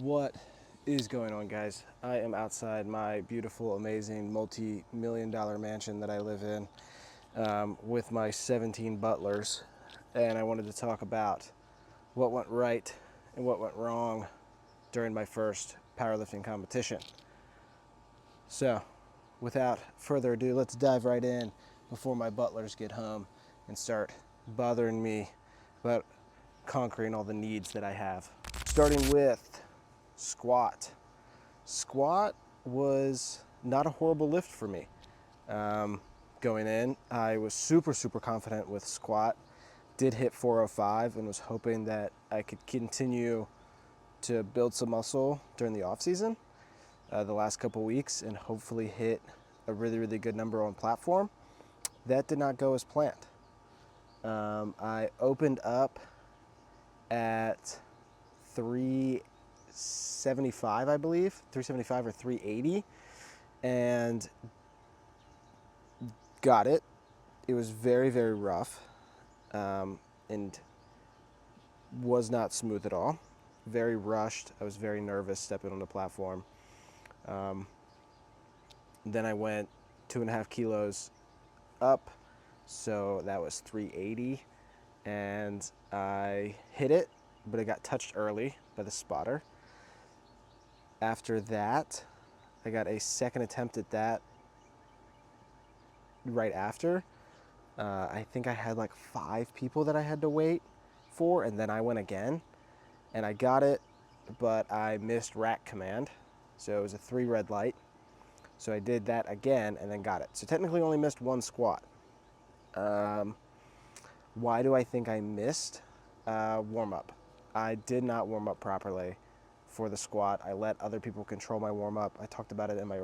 What is going on, guys? I am outside my beautiful, amazing, multi-million-dollar mansion that I live in with my 17 butlers, and I wanted to talk about what went right and what went wrong during my first powerlifting competition. So, without further ado, let's dive right in before my butlers get home and start bothering me about conquering all the needs that I have. Starting with squat. Squat was not a horrible lift for me. Going in, I was super confident with squat. Did hit 405 and was hoping that I could continue to build some muscle during the off season, the last couple weeks, and hopefully hit a really good number on platform. That did not go as planned. I opened up at 375, I believe, 375 or 380, and got it. It was very rough, and was not smooth at all. Very rushed. I was very nervous stepping on the platform. Then I went 2.5 kilos up, so that was 380, and I hit it, but it got touched early by the spotter. After that, I got a second attempt at that right after. I think I had like 5 people that I had to wait for, and then I went again, and I got it, but I missed rack command, so it was a 3 red light. So I did that again and then got it. So technically only missed 1 squat. Why do I think I missed? Warm up. I did not warm up properly for the squat. I let other people control my warm up. I talked about it in my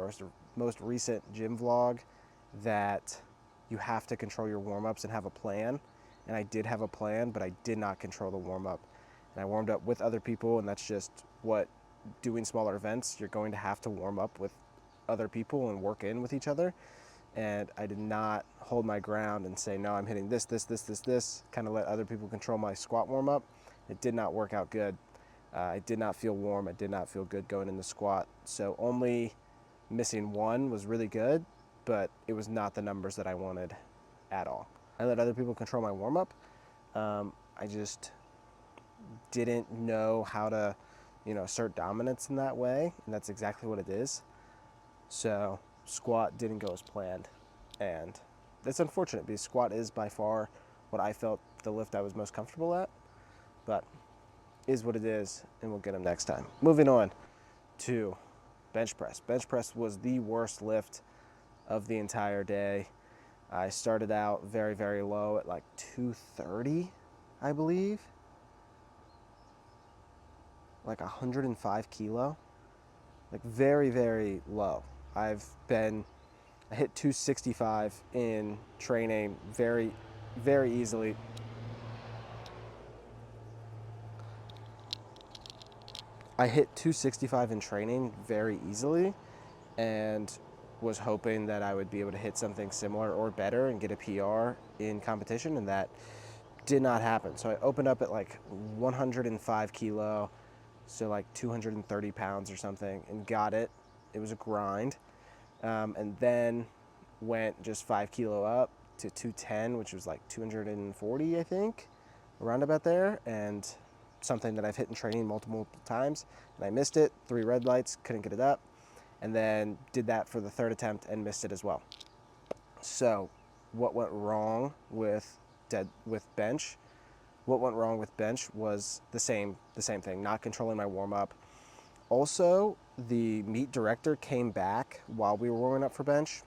most recent gym vlog that you have to control your warm ups and have a plan. And I did have a plan, but I did not control the warm up. And I warmed up with other people, and that's just what doing smaller events, you're going to have to warm up with other people and work in with each other. And I did not hold my ground and say, no, I'm hitting this, kind of let other people control my squat warm up. It did not work out good. I did not feel warm. I did not feel good going in the squat. So only missing 1 was really good, but it was not the numbers that I wanted at all. I let other people control my warm up. I just didn't know how to, assert dominance in that way, and that's exactly what it is. So squat didn't go as planned, and that's unfortunate because squat is by far what I felt the lift I was most comfortable at, but is what it is, and we'll get them next time. Moving on to bench press. Bench press was the worst lift of the entire day. I started out very low at like 230, I believe, like 105 kilo, like very low. I hit 265 in training very easily. I hit 265 in training very easily, and was hoping that I would be able to hit something similar or better and get a PR in competition, and that did not happen. So I opened up at like 105 kilo, so like 230 pounds or something, and got it. It was a grind. And then went just 5 kilo up to 210, which was like 240, I think, around about there, and something that I've hit in training multiple times, and I missed it. 3 red lights, couldn't get it up, and then did that for the 3rd attempt and missed it as well. So what went wrong with bench? What went wrong with bench was the same thing, not controlling my warm up. Also, the meet director came back while we were warming up for bench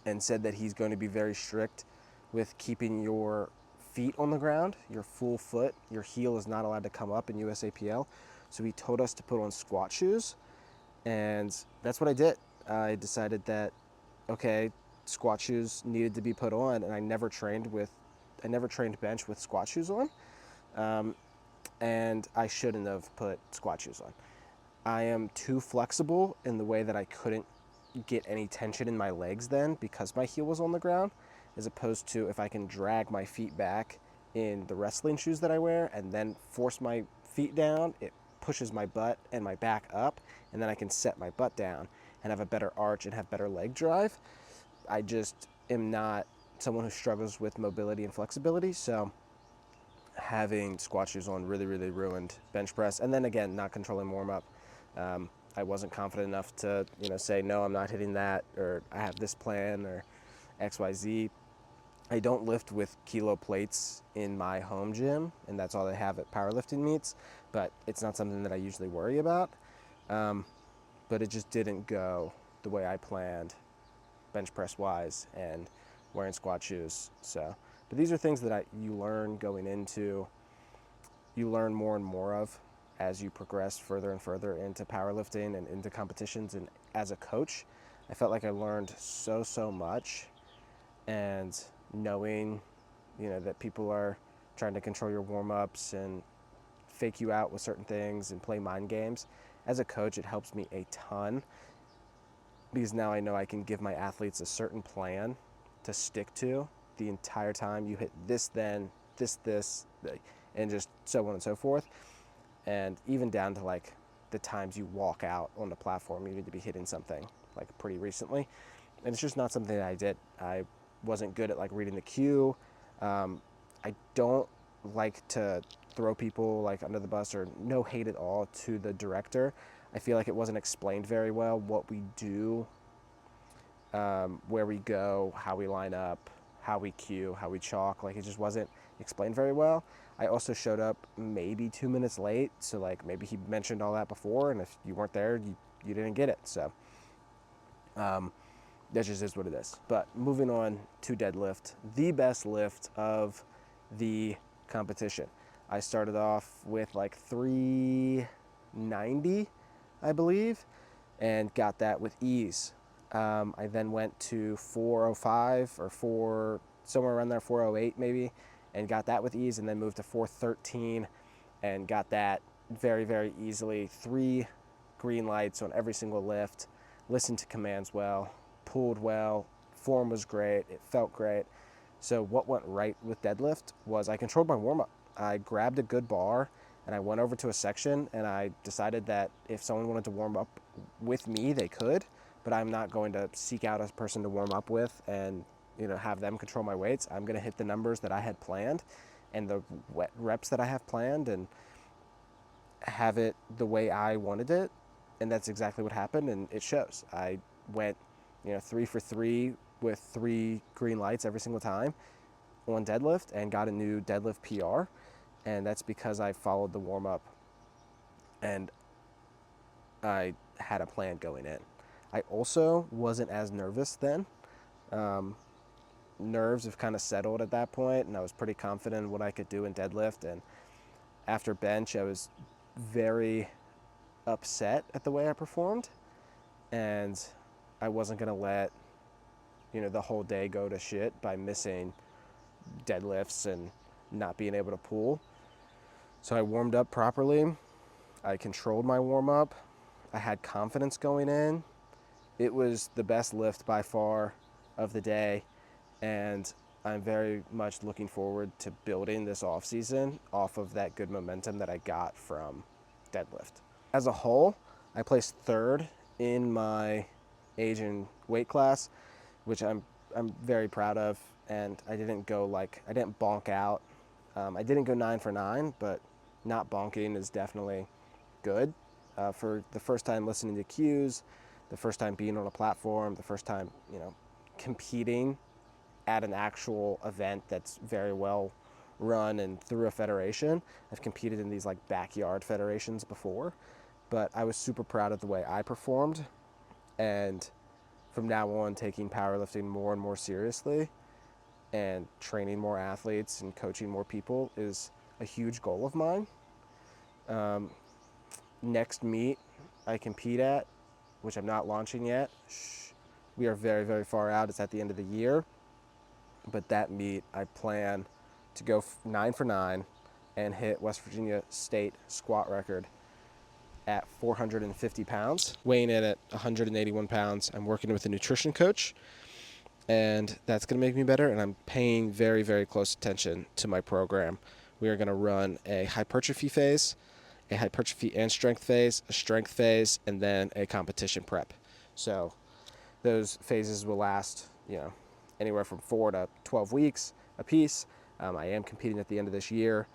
and said that he's going to be very strict with keeping your feet on the ground, your full foot. Your heel is not allowed to come up in USAPL. So he told us to put on squat shoes, and that's what I did. I decided that, okay, squat shoes needed to be put on, and I never trained bench with squat shoes on, and I shouldn't have put squat shoes on. I am too flexible in the way that I couldn't get any tension in my legs then because my heel was on the ground, as opposed to if I can drag my feet back in the wrestling shoes that I wear and then force my feet down, it pushes my butt and my back up, and then I can set my butt down and have a better arch and have better leg drive. I just am not someone who struggles with mobility and flexibility, so having squat shoes on really, really ruined bench press. And then again, not controlling warm up. I wasn't confident enough to, say, no, I'm not hitting that, or I have this plan, or XYZ. I don't lift with kilo plates in my home gym, and that's all they have at powerlifting meets, but it's not something that I usually worry about. But it just didn't go the way I planned, bench press wise, and wearing squat shoes. So, but these are things that you learn going into, you learn more and more of as you progress further and further into powerlifting and into competitions. And as a coach, I felt like I learned so much. And knowing, that people are trying to control your warm-ups and fake you out with certain things and play mind games, as a coach, it helps me a ton, because now I know I can give my athletes a certain plan to stick to the entire time. You hit this, then this, and just so on and so forth. And even down to like the times you walk out on the platform, you need to be hitting something like pretty recently. And it's just not something that I did. I wasn't good at like reading the cue. I don't like to throw people like under the bus, or no hate at all to the director. I feel like it wasn't explained very well what we do, where we go, how we line up, how we cue, how we chalk. Like, it just wasn't explained very well. I also showed up maybe 2 minutes late, so like maybe he mentioned all that before, and if you weren't there, you didn't get it. So that just is what it is. But moving on to deadlift, the best lift of the competition. I started off with like 390, I believe, and got that with ease. I then went to 405 or somewhere around there, 408 maybe, and got that with ease, and then moved to 413 and got that very, very easily. 3 green lights on every single lift, listened to commands well, pulled well, form was great, it felt great. So what went right with deadlift was I controlled my warm-up. I grabbed a good bar and I went over to a section, and I decided that if someone wanted to warm up with me, they could, but I'm not going to seek out a person to warm up with and have them control my weights. I'm going to hit the numbers that I had planned and the reps that I have planned, and have it the way I wanted it. And that's exactly what happened, and it shows. I went 3 for 3 with 3 green lights every single time on deadlift, and got a new deadlift PR. And that's because I followed the warm up and I had a plan going in. I also wasn't as nervous then. Nerves have kind of settled at that point, and I was pretty confident in what I could do in deadlift. And after bench, I was very upset at the way I performed, and I wasn't going to let the whole day go to shit by missing deadlifts and not being able to pull. So I warmed up properly. I controlled my warm up. I had confidence going in. It was the best lift by far of the day, and I'm very much looking forward to building this off season off of that good momentum that I got from deadlift. As a whole, I placed 3rd in my age and weight class, which I'm very proud of. And I didn't bonk out. I didn't go 9 for 9, but not bonking is definitely good. For the first time listening to cues, the first time being on a platform, the first time, competing at an actual event that's very well run and through a federation. I've competed in these like backyard federations before, but I was super proud of the way I performed. And from now on, taking powerlifting more and more seriously and training more athletes and coaching more people is a huge goal of mine. Next meet I compete at, which I'm not launching yet. We are very, very far out. It's at the end of the year. But that meet, I plan to go 9 for 9 and hit West Virginia State squat record at 450 pounds. Weighing in at 181 pounds. I'm working with a nutrition coach, and that's going to make me better, and I'm paying very, very close attention to my program. We are going to run a hypertrophy phase a hypertrophy and strength phase, a strength phase, and then a competition prep. So those phases will last, anywhere from 4 to 12 weeks a piece. I am competing at the end of this year,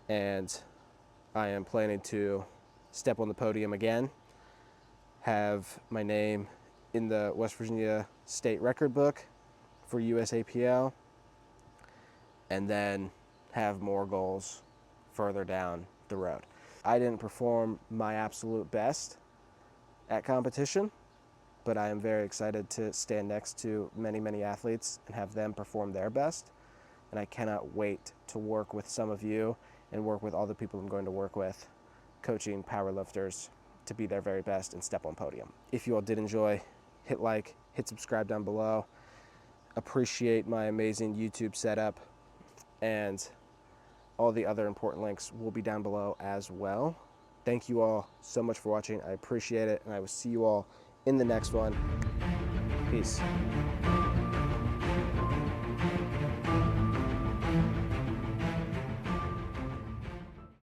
and I am planning to step on the podium again, have my name in the West Virginia State Record Book for USAPL, and then have more goals further down the road. I didn't perform my absolute best at competition, but I am very excited to stand next to many, many athletes and have them perform their best. And I cannot wait to work with some of you and work with all the people I'm going to work with, coaching powerlifters to be their very best and step on podium. If you all did enjoy, hit like, hit subscribe down below. Appreciate my amazing YouTube setup, and all the other important links will be down below as well. Thank you all so much for watching. I appreciate it, and I will see you all in the next one. Peace.